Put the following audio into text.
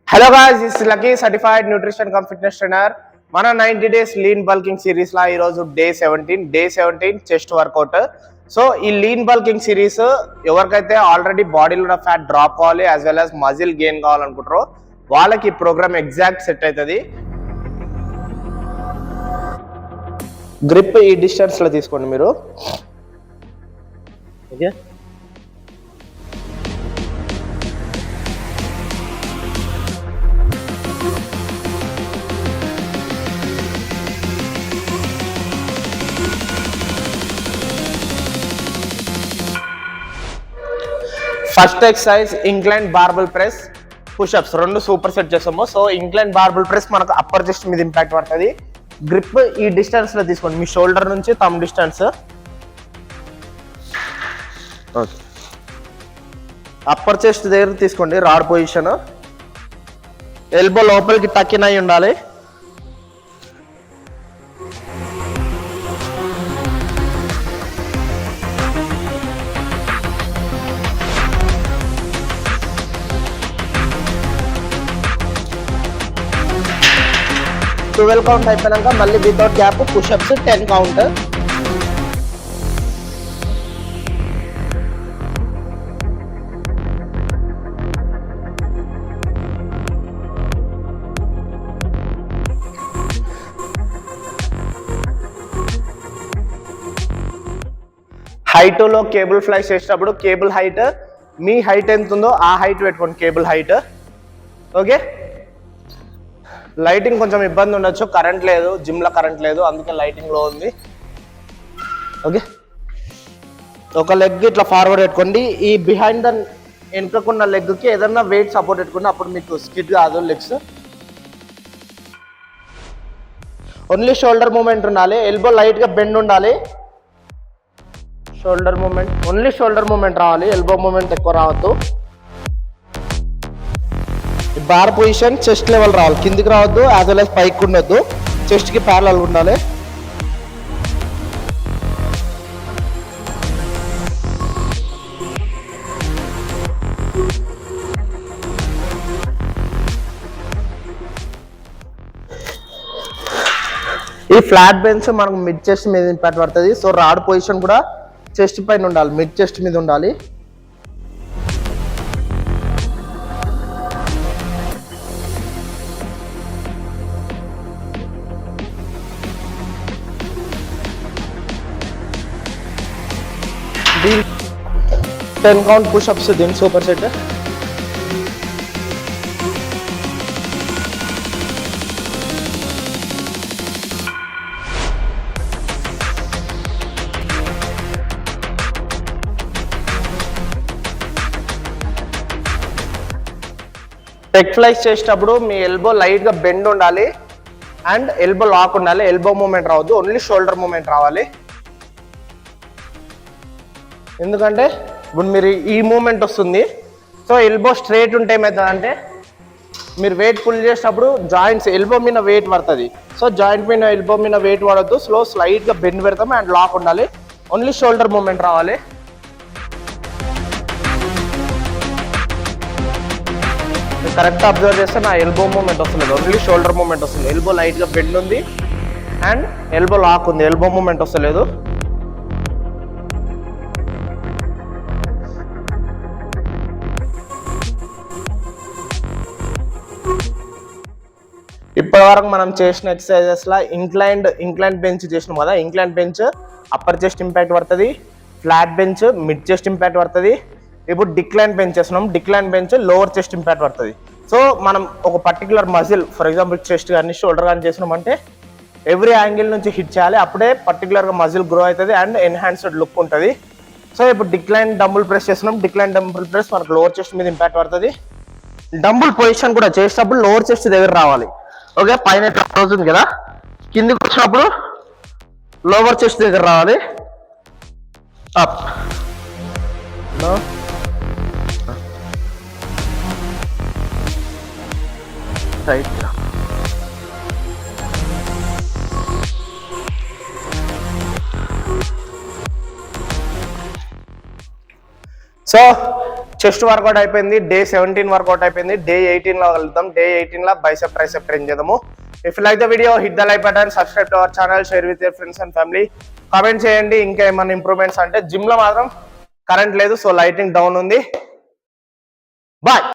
Hello guys, this is Lucky Certified Nutrition Cum Fitness Trainer. మన 90 days lean bulking series లా ఈరోజు day 17 chest workout. So ఈ lean bulking series ఎవరికైతే already బాడీలో ఉన్న fat drop కావాలి as well as muscle gain కావాలనుకుంటారో వాళ్ళకి ఈ ప్రోగ్రామ్ ఎగ్జాక్ట్ సెట్ అవుతుంది. గ్రిప్ ఈ డిస్టెన్స్ లో తీసుకోండి మీరు. Okay, first exercise incline barbell press pushups రెండు సూపర్ సెట్ చేస్తాము. సో ఇంక్లైన్ బార్బల్ ప్రెస్ మనకు అప్పర్ చెస్ట్ మీద ఇంపాక్ట్ పడుతుంది. గ్రిప్ ఈ డిస్టెన్స్ లో తీసుకోండి, మీ షోల్డర్ నుంచి థంబ్ డిస్టెన్స్. అప్పర్ చెస్ట్ దగ్గర తీసుకోండి, రాడ్ పొజిషన్. ఎల్బో లోపలికి టకిన్ అయి ఉండాలి. ట్వెల్వ్ కౌంట్ అయిపోయాక మళ్ళీ వితౌట్ గ్యాప్ పుషప్స్ 10 కౌంట్. హైట్లో కేబుల్ ఫ్లై చేసేటప్పుడు కేబుల్ హైట్ మీ హైట్ ఎంత ఉందో ఆ హైట్ పెట్టుకోండి, కేబుల్ హైట్. ఓకే, లైటింగ్ కొంచెం ఇబ్బంది ఉండొచ్చు, కరెంట్ లేదు, జిమ్లో కరెంట్ లేదు, అందుకే లైటింగ్ లో ఉంది. ఓకే, ఒక లెగ్ ఇట్లా ఫార్వర్డ్ పెట్టుకోండి. ఈ బిహైండ్ ద వెనుకకున్న లెగ్కి ఏదన్నా వెయిట్ సపోర్ట్ పెట్టుకోండి, అప్పుడు మీకు స్కిడ్ కాదు లెగ్స్. ఓన్లీ షోల్డర్ మూమెంట్ ఉండాలి, ఎల్బో లైట్ గా బెండ్ ఉండాలి. Shoulder movement, only shoulder movement రావాలి, ఎల్బో మూమెంట్ ఎక్కువ రావద్దు. బార్ పొజిషన్ చెస్ట్ లెవెల్ రావాలి, కిందికి రావద్దు, యాజ్ వెల్ యాజ్ పైకి ఉండొద్దు, చెస్ట్ కి ప్యారలల్ ఉండాలి. ఈ ఫ్లాట్ బెంచ్ మనకు మిడ్ చెస్ట్ మీద ఇంపాక్ట్ పడుతుంది. సో రాడ్ పొజిషన్ కూడా చెస్ట్ పైన ఉండాలి, మిడ్ చెస్ట్ మీద ఉండాలి. దీని 10 కౌంట్ పుషప్స్, దీని సూపర్ సెట్. టెక్ ఫ్లైస్ చేసేటప్పుడు మీ ఎల్బో లైట్ గా బెండ్ ఉండాలి అండ్ ఎల్బో లాక్ ఉండాలి, ఎల్బో మూమెంట్ రావద్దు, ఓన్లీ షోల్డర్ మూమెంట్ రావాలి. ఎందుకంటే ఇప్పుడు మీరు ఈ మూమెంట్ వస్తుంది, సో ఎల్బో స్ట్రైట్ ఉంటే ఏమవుతుంది, మీరు వెయిట్ పుల్ చేసేటప్పుడు జాయింట్స్ ఎల్బో మీద వెయిట్ పడుతుంది. సో జాయింట్ మీద ఎల్బో మీద వెయిట్ పడద్దు, స్లైట్ గా బెండ్ పెడతాం అండ్ లాక్ ఉండాలి, ఓన్లీ షోల్డర్ మూమెంట్ రావాలి. కరెక్ట్ అబ్జర్వ్ చేస్తే నా ఎల్బో మూమెంట్ వస్తుంది, ఓన్లీ షోల్డర్ మూమెంట్ వస్తుంది. ఎల్బో లైట్ గా బెండ్ ఉంది అండ్ ఎల్బో లాక్ ఉంది, ఎల్బో మూమెంట్ వస్తలేదు. ఇప్పటి వరకు మనం చేసిన ఎక్సర్సైజెస్ లా ఇంక్లైన్ బెంచ్ చేసినాం కదా. Incline bench upper chest impact పడుతుంది, flat bench mid chest impact పడుతుంది. ఇప్పుడు డిక్లైన్ బెంచ్ చేస్తున్నాం, decline bench lower chest impact పడుతుంది. సో మనం ఒక particular muscle, for example chest కానీ షోల్డర్ కానీ చేసినామంటే ఎవ్రీ యాంగిల్ నుంచి హిట్ చేయాలి, అప్పుడే పర్టికులర్గా మజిల్ గ్రో అవుతుంది అండ్ ఎన్హాన్స్డ్ లుక్ ఉంటుంది. సో ఇప్పుడు డిక్లైన్ డంబుల్ ప్రెస్ చేస్తున్నాం, డిక్లైన్ డంబుల్ ప్రెస్ మనకు లోవర్ చెస్ట్ మీద ఇంపాక్ట్ పడుతుంది. డంబుల్ పొజిషన్ కూడా చేసేటప్పుడు లోవర్ చెస్ట్ దగ్గర రావాలి. ఓకే, పైన అవుతుంది కదా, కిందికి వచ్చినప్పుడు లోవర్ చెస్ట్ దగ్గర రావాలి. Up right. So chest workout అయిపోయింది. డే 17 వర్కౌట్ అయిపోయింది. డే 18 లో వెళ్తాం. డే 18 లో బైసెప్ ట్రైసెప్ ట్రైన్ చేద్దాము. If like the video hit the like button, subscribe to our channel, share with your friends and family. Comment చేయండి ఇంకా ఏమైనా improvements అంటే. జిమ్ లో మాత్రం కరెంట్ లేదు, సో లైటింగ్ డౌన్ ఉంది. బాయ్.